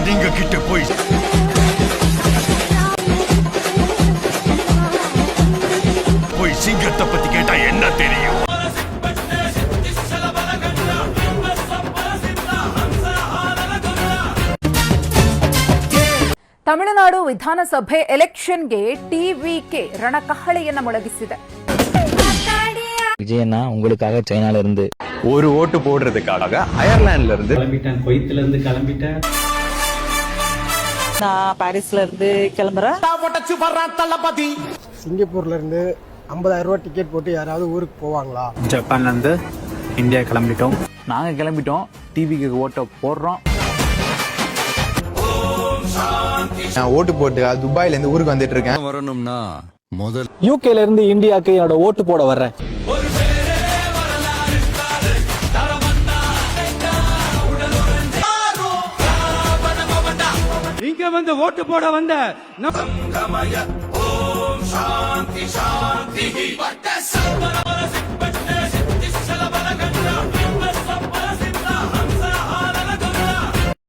நீங்க கிட்ட போய் சிங்கத்தை பத்தி கேட்டா என்ன தெரியும்? ತಮಿಳುನಾಡು ವಿಧಾನಸಭೆ ಎಲೆಕ್ಷನ್ಗೆ ಟಿವಿಕೆ ರಣಕಹಳೆಯನ್ನ ಮೊಳಗಿಸಿದೆ. விஜயண்ணா உங்களுக்காக சைனால இருந்து ஒரு ஓட்டு போடுறதுக்காக அயர்லாந்துல இருந்து கிளம்பிட்டேன், குவைத்துல இருந்து கிளம்பிட்டேன், நான் பாரிஸ்ல இருந்து கிளம்புறேன். சிங்கப்பூர்ல இருந்து 50,000 ரூபாய் டிக்கெட் போட்டு யாராவது ஊருக்கு போவாங்களா? ஜப்பான்ல இருந்து இந்தியா கிளம்பிட்டோம். நாங்க கிளம்பிட்டோம். டிவிக்கு ஓட்ட போடுறோம். நான் ஓட்டு போட்டு துபாயில இருந்து ஊருக்கு வந்துட்டு இருக்கேன். வரணும்னா முதல் யூகேல இருந்து இந்தியாவுக்கு என்னோட ஓட்டு போட வர்றேன். இங்க வந்து ஓட்டு போட வந்த